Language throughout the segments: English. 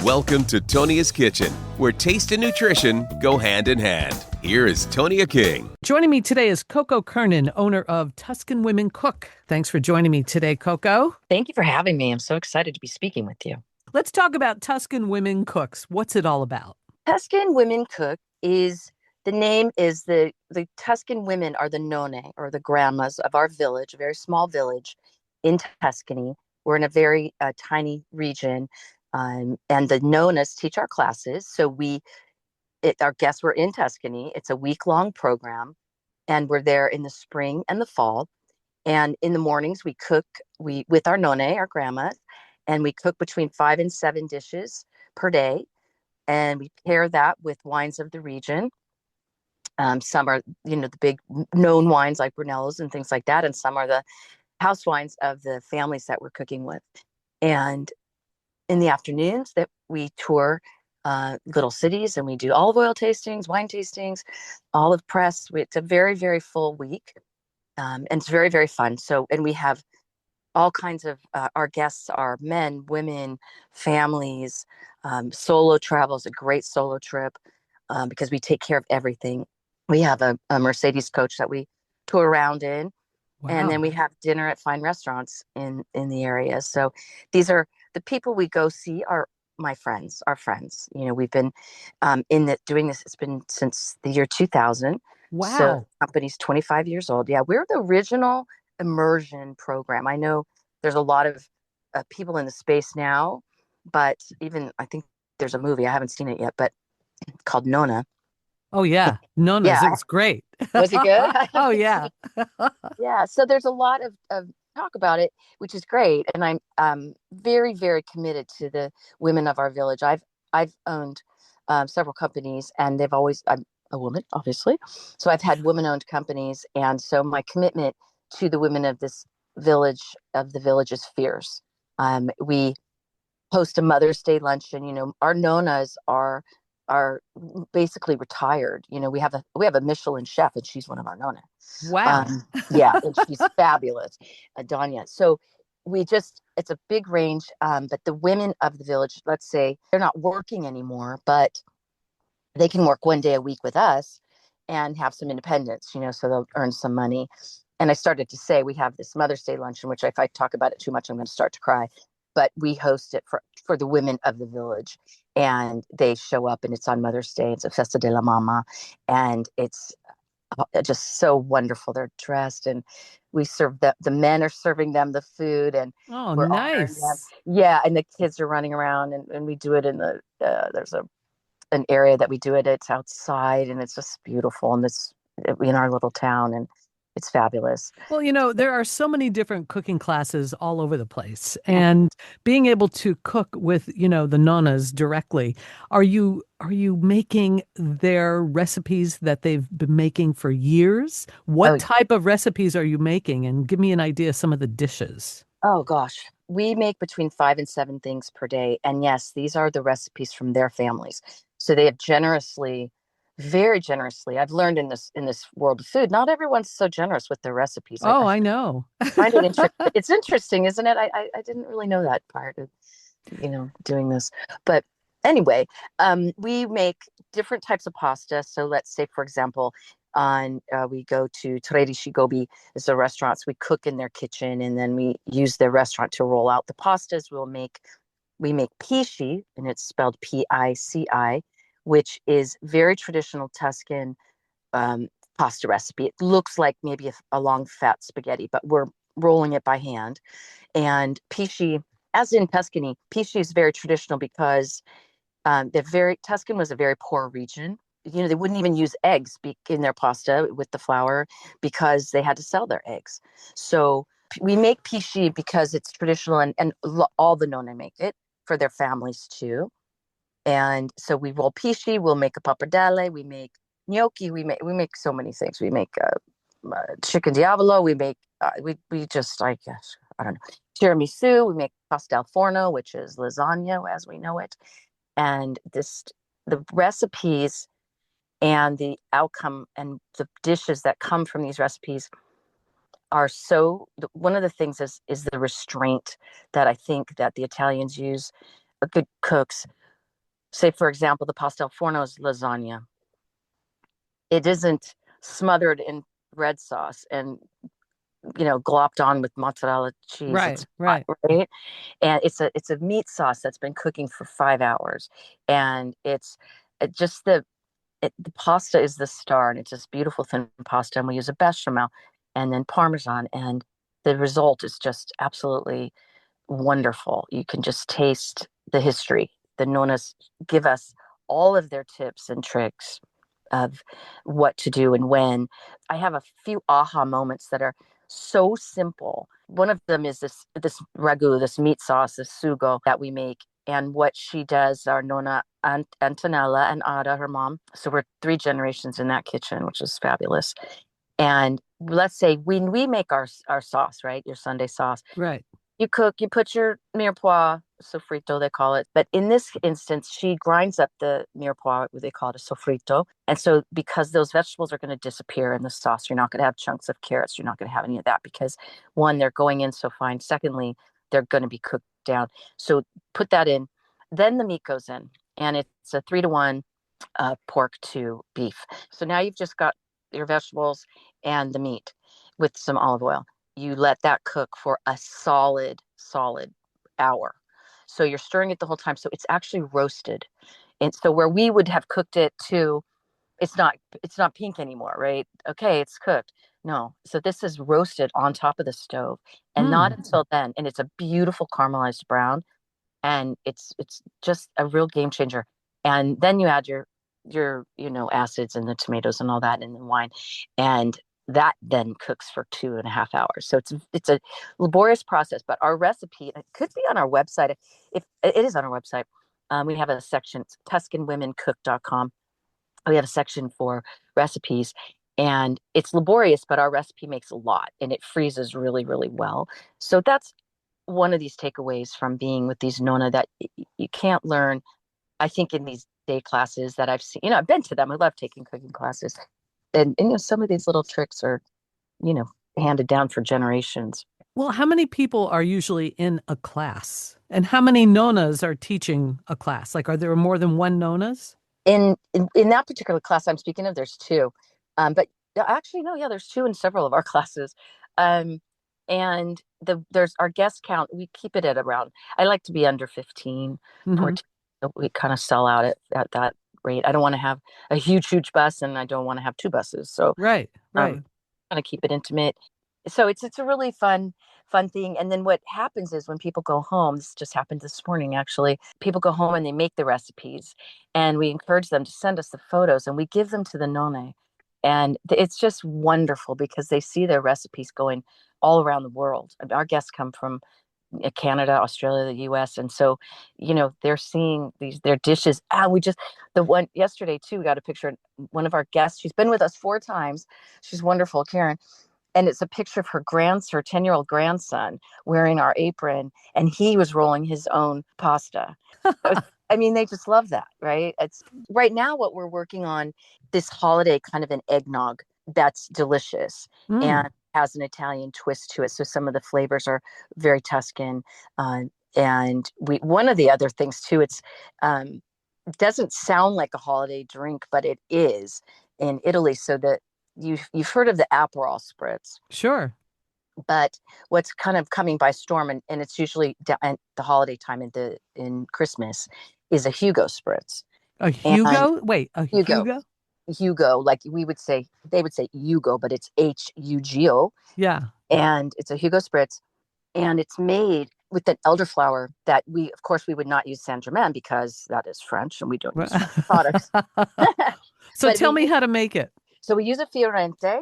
Welcome to Tonia's Kitchen, where taste and nutrition go hand in hand. Here is Tonia King. Joining me today is Coco Kernan, owner of Tuscan Women Cook. Thanks for joining me today, Coco. Thank you for having me. I'm so excited to be speaking with you. Let's talk about Tuscan Women Cooks. What's it all about? Tuscan Women Cook is the name is the Tuscan women are the nonne, or the grandmas of our village, a very small village in Tuscany. We're in a very tiny region, and the nonnas teach our classes. So our guests were in Tuscany. It's a week-long program, and we're there in the spring and the fall. And in the mornings, we cook with our nonne, our grandmas, and we cook between 5 and 7 dishes per day. And we pair that with wines of the region. Some are, the big known wines like Brunello's and things like that. And some are the house wines of the families that we're cooking with. And in the afternoons that we tour little cities, and we do olive oil tastings, wine tastings, olive press. It's a very, very full week. And it's very, very fun. So, and we have all kinds of, our guests are men, women, families, solo travels, a great solo trip, because we take care of everything. We have a Mercedes coach that we tour around in. Wow. And then we have dinner at fine restaurants in the area. So these are the people we go see are my friends, our friends. We've been doing this. It's been since the year 2000. Wow. So the company's 25 years old. Yeah, we're the original immersion program. I know there's a lot of people in the space now, but even I think there's a movie, I haven't seen it yet, but it's called Nonne. Oh, yeah. Nonne's. Yeah. It's great. Was it good? Oh, yeah. Yeah. So there's a lot of talk about it, which is great. And I'm very, very committed to the women of our village. I've owned several companies, and I'm a woman, obviously. So I've had women-owned companies. And so my commitment to the women of this village, is fierce. We host a Mother's Day luncheon. Our nonnas are basically retired. We have a Michelin chef, and she's one of our nonna. Wow. Yeah, and she's fabulous, Danya. So it's a big range. But the women of the village, let's say, they're not working anymore, but they can work one day a week with us and have some independence, so they'll earn some money. And I started to say we have this Mother's Day luncheon, which if I talk about it too much, I'm going to start to cry. But we host it for the women of the village, and they show up, and it's on Mother's Day. It's a Festa de la Mama, and it's just so wonderful. They're dressed, and we serve the men are serving them the food, and Oh, we're honoring them. nice. Yeah, and the kids are running around, and we do it in there's an area that we do it. It's outside, and it's just beautiful, and it's in our little town, and it's fabulous. Well, there are so many different cooking classes all over the place, and being able to cook with, the nonnas directly, are you making their recipes that they've been making for years? What type of recipes are you making? And give me an idea of some of the dishes. Oh gosh, we make between 5 and 7 things per day, and yes, these are the recipes from their families. So they have very generously. I've learned in this world of food, not everyone's so generous with their recipes. Oh, I know. Find it interesting. It's interesting, isn't it? I didn't really know that part of doing this. But anyway, we make different types of pasta. So let's say, for example, we go to trattorias. It's the restaurants. We cook in their kitchen, and then we use their restaurant to roll out the pastas. We make pici, and it's spelled Pici, which is very traditional Tuscan pasta recipe. It looks like maybe a long fat spaghetti, but we're rolling it by hand. And pici, as in Tuscany, pici is very traditional because Tuscan was a very poor region. They wouldn't even use eggs in their pasta with the flour because they had to sell their eggs. So we make pici because it's traditional, and all the nonne make it for their families too. And so we roll pici, we'll make a pappardelle, we make gnocchi, we make so many things. We make chicken diavolo, we make we just, I guess, I don't know, tiramisu, we make pasta al forno, which is lasagna as we know it. And the recipes and the outcome and the dishes that come from these recipes are one of the things is the restraint that I think that the Italians use, good cooks Say, for example, the pastel forno's lasagna. It isn't smothered in red sauce and glopped on with mozzarella cheese. Right, It's not, right. right, and it's a meat sauce that's been cooking for 5 hours, and it's just the pasta is the star, and it's this beautiful thin pasta, and we use a bechamel and then parmesan, and the result is just absolutely wonderful. You can just taste the history. The Nonnas give us all of their tips and tricks of what to do and when. I have a few aha moments that are so simple. One of them is this ragu, this meat sauce, this sugo that we make. And what she does, our Nonna Antonella and Ada, her mom. So we're 3 generations in that kitchen, which is fabulous. And let's say when we make our sauce, right? Your Sunday sauce, Right. you cook, you put your mirepoix, sofrito, they call it. But in this instance, she grinds up the mirepoix, they call it a sofrito. And so, because those vegetables are going to disappear in the sauce, you're not going to have chunks of carrots. You're not going to have any of that because, one, they're going in so fine. Secondly, they're going to be cooked down. So, put that in. Then the meat goes in, and it's a 3-to-1 pork to beef. So now you've just got your vegetables and the meat with some olive oil. You let that cook for a solid hour. So you're stirring it the whole time. So it's actually roasted. And so where we would have cooked it to, it's not pink anymore, right? Okay, it's cooked. No. So this is roasted on top of the stove. And not Mm. until then. And it's a beautiful caramelized brown. And it's just a real game changer. And then you add your acids and the tomatoes and all that and the wine, and that then cooks for 2.5 hours. So it's a laborious process, but our recipe, it could be on our website. If it is on our website, we have a section, tuscanwomencook.com. We have a section for recipes, and it's laborious, but our recipe makes a lot and it freezes really, really well. So that's one of these takeaways from being with these Nonna that you can't learn, I think, in these day classes that I've seen. I've been to them. I love taking cooking classes. And some of these little tricks are, you know, handed down for generations. Well, how many people are usually in a class? And how many nonas are teaching a class? Like, are there more than one nonas? In that particular class I'm speaking of, there's two. But actually, no, yeah, there's two in several of our classes. Um, and there's our guest count. We keep it at around, I like to be under 15, Hmm. 14. So we kind of sell out at that rate. I don't want to have a huge bus, and I don't want to have two buses. So Right, right. kind of keep it intimate. So it's a really fun thing. And then what happens is when people go home, this just happened this morning actually, people go home and they make the recipes, and we encourage them to send us the photos, and we give them to the nonne. And it's just wonderful because they see their recipes going all around the world. Our guests come from Canada, Australia, the US. And so, they're seeing their dishes. We just, the one yesterday too, we got a picture. One of our guests, she's been with us 4 times. She's wonderful, Karen. And it's a picture of her 10-year-old grandson wearing our apron, and he was rolling his own pasta. I mean, they just love that, right? It's right now what we're working on this holiday, kind of an eggnog that's delicious Mm. and has an Italian twist to it. So some of the flavors are very Tuscan. And one of the other things too, it doesn't sound like a holiday drink, but it is in Italy. So that you've heard of the Aperol spritz, Sure. but what's kind of coming by storm, and it's usually at the holiday time in Christmas, is a Hugo spritz. A And Hugo? Wait, a Hugo, Hugo? Hugo, like they would say Hugo, but it's Hugo, Yeah. and it's a Hugo spritz, and it's made with an elderflower that of course, we would not use Saint Germain because that is French, and we don't use French products. So But tell me how to make it. we use a Fiorente,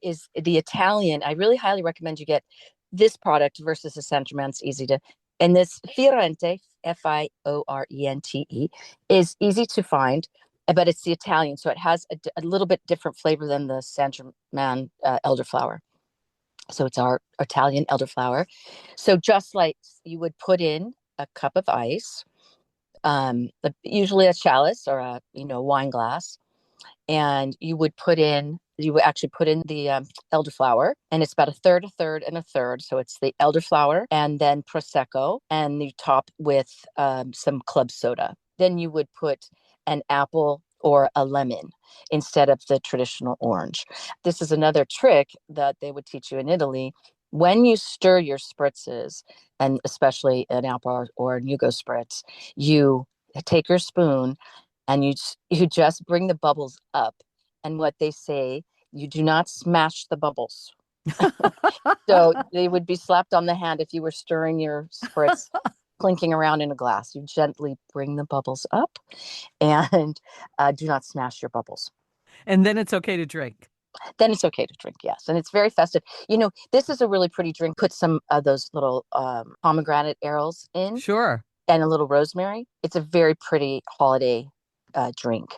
is the Italian. I really highly recommend you get this product versus a Saint Germain. It's easy to, and this Fiorente, Fiorente, is easy to find, but it's the Italian, so it has a little bit different flavor than the Saint Germain elderflower. So it's our Italian elderflower. So just like you would put in a cup of ice, usually a chalice or a wine glass, and you would actually put in the elderflower, and it's about a third, a third, and a third. So it's the elderflower and then prosecco, and you top with some club soda. then you would put an apple or a lemon instead of the traditional orange. This is another trick that they would teach you in Italy. When you stir your spritzes, and especially an apple or an Yugo spritz, you take your spoon and you just bring the bubbles up. And what they say, you do not smash the bubbles. So they would be slapped on the hand if you were stirring your spritz, clinking around in a glass. You gently bring the bubbles up and do not smash your bubbles. And then it's okay to drink. Then it's okay to drink, yes. And it's very festive. This is a really pretty drink. Put some of those little pomegranate arils in Sure. and a little rosemary. It's a very pretty holiday drink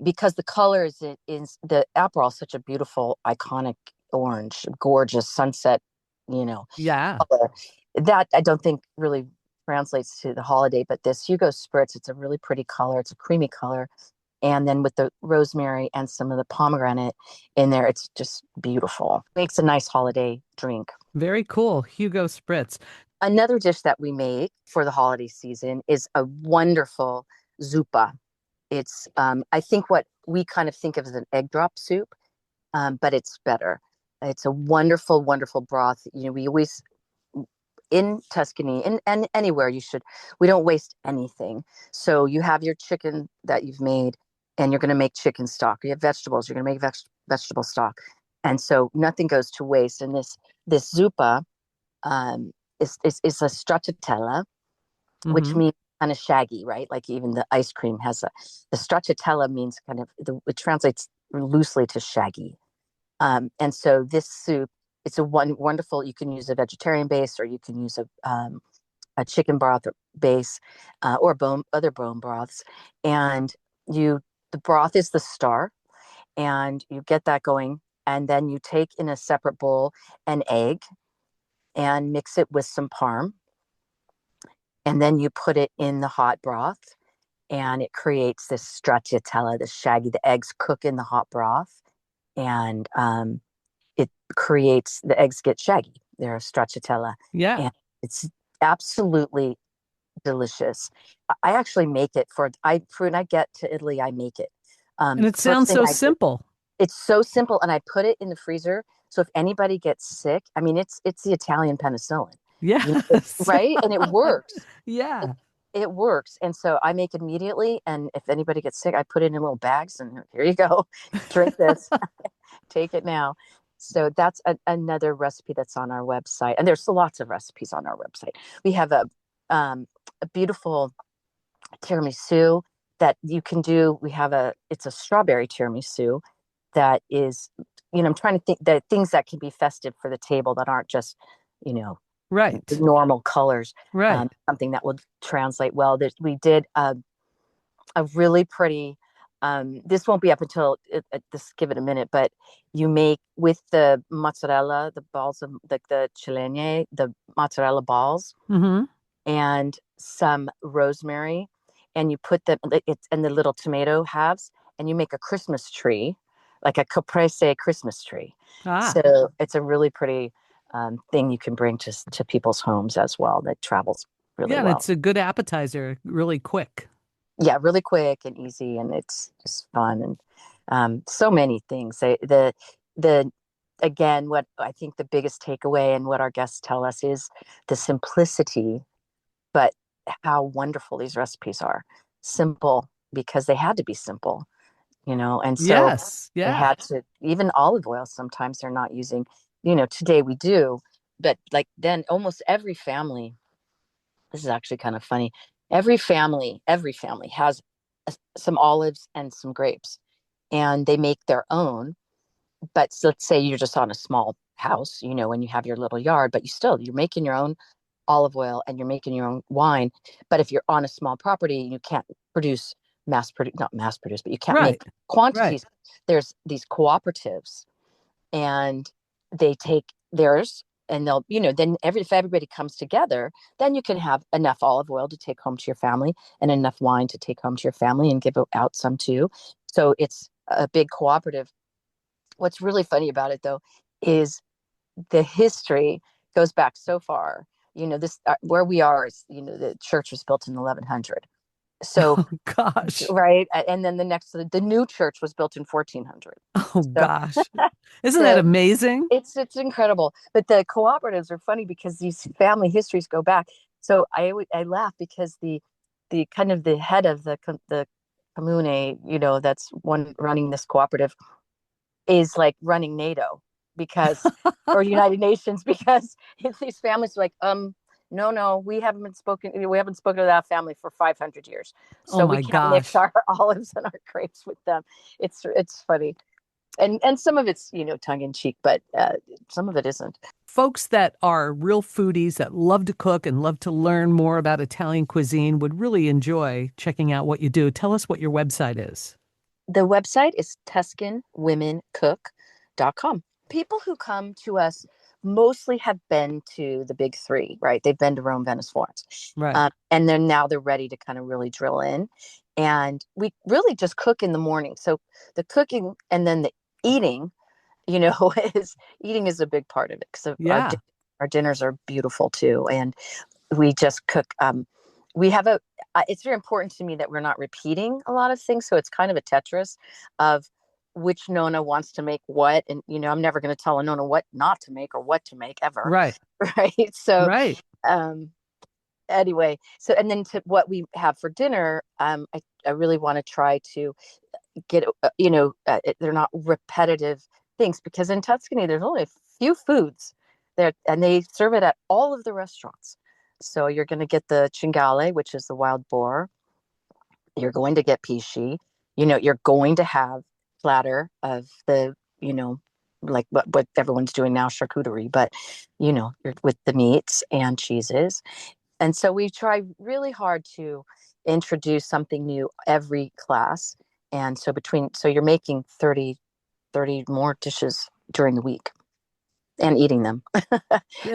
because the color is the Aperol is such a beautiful, iconic orange, gorgeous sunset, Yeah. color. That I don't think really translates to the holiday, but this Hugo Spritz, it's a really pretty color. It's a creamy color. And then with the rosemary and some of the pomegranate in there, it's just beautiful. Makes a nice holiday drink. Very cool. Hugo Spritz. Another dish that we make for the holiday season is a wonderful zuppa. It's, I think, what we kind of think of as an egg drop soup, but it's better. It's a wonderful, wonderful broth. We always, in Tuscany and anywhere we don't waste anything. So you have your chicken that you've made and you're going to make chicken stock. You have vegetables, you're going to make vegetable stock. And so nothing goes to waste. And this zuppa is a stracciatella, which means kind of shaggy, right? Like even the ice cream has the stracciatella means kind of, it translates loosely to shaggy. And so this soup, it's a wonderful, you can use a vegetarian base or you can use a chicken broth base or other bone broths. And the broth is the star and you get that going. And then you take in a separate bowl an egg and mix it with some parm. And then you put it in the hot broth and it creates this stracciatella, this shaggy, the eggs cook in the hot broth and it creates, the eggs get shaggy. They're a stracciatella. Yeah. And it's absolutely delicious. I actually make it when I get to Italy, I make it. And it First sounds thing so I do, simple. it's so simple, and I put it in the freezer. So if anybody gets sick, I mean, it's the Italian penicillin, Yes. right? And it works. Yeah. It works. And so I make it immediately. And if anybody gets sick, I put it in little bags and here you go. Drink this. Take it now. So that's another recipe that's on our website. And there's lots of recipes on our website. We have a beautiful tiramisu that you can do. It's a strawberry tiramisu that is, I'm trying to think that things that can be festive for the table that aren't just, Right. normal colors. Right. Something that would translate well. We did a really pretty, this won't be up until just give it a minute, but you make with the mozzarella, the balls of the ciliegie, the mozzarella balls and some rosemary, and you put them, and the little tomato halves, and you make a Christmas tree, like a caprese Christmas tree. Ah. So it's a really pretty thing you can bring to people's homes as well that travels really Yeah, and well. it's a good appetizer, really quick. Yeah, really quick and easy, and it's just fun and so many things. The again, what I think the biggest takeaway and what our guests tell us is the simplicity, but how wonderful these recipes are. Simple because they had to be simple, and so Yes. they Yeah. had to, even olive oil, sometimes they're not using, today we do, but like then almost every family, this is actually kind of funny. Every family has some olives and some grapes, and they make their own. But let's say you're just on a small house, when you have your little yard, but you're making your own olive oil and you're making your own wine. But if you're on a small property, you can't not mass produce, but you can't Right. make quantities. Right. There's these cooperatives and they take theirs and they'll, then if everybody comes together, then you can have enough olive oil to take home to your family and enough wine to take home to your family and give out some too. So it's a big cooperative. What's really funny about it though is the history goes back so far. This where we are is, the church was built in 1100. So, Oh, gosh. right. And then the new church was built in 1400. Oh, So gosh. Isn't that the amazing? it's incredible. But the cooperatives are funny because these family histories go back. So I laugh because the kind of the head of the commune, that's one running this cooperative, is like running NATO because or United Nations because these families are like, no, we haven't spoken to that family for 500 years. Oh, So we my can't mix gosh. our olives and our grapes with them. It's funny. And some of it's, tongue in cheek, but some of it isn't. Folks that are real foodies that love to cook and love to learn more about Italian cuisine would really enjoy checking out what you do. Tell us what your website is. The website is TuscanWomenCook.com. People who come to us mostly have been to the big three, right? They've been to Rome, Venice, Florence. Right. And then now they're ready to kind of really drill in. And we really just cook in the morning. So the cooking and then the eating, eating is a big part of it because Yeah. our dinners are beautiful too. And we just cook. We have it's very important to me that we're not repeating a lot of things. So it's kind of a Tetris of which Nonna wants to make what. And, I'm never going to tell a Nonna what not to make or what to make ever. Right. Right. So, Right. anyway, so, and then to what we have for dinner, I really want to try to get, they're not repetitive things because in Tuscany, there's only a few foods there and they serve it at all of the restaurants. So you're going to get the cinghiale, which is the wild boar. You're going to get pisci. You're going to have platter of the, like what everyone's doing now, charcuterie, but, you're with the meats and cheeses. And so we try really hard to introduce something new every class. And so you're making 30 more dishes during the week and eating them.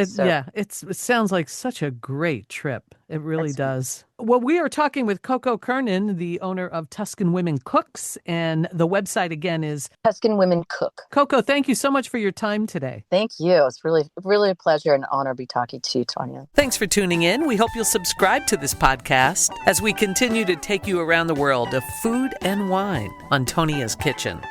So It sounds like such a great trip. It really that's does. Well, we are talking with Coco Kernan, the owner of Tuscan Women Cooks, and the website again is Tuscan Women Cook. Coco. Thank you so much for your time today. Thank you. It's really, really a pleasure and honor to be talking to you, Tanya. Thanks for tuning in. We hope you'll subscribe to this podcast as we continue to take you around the world of food and wine on Tonia's Kitchen.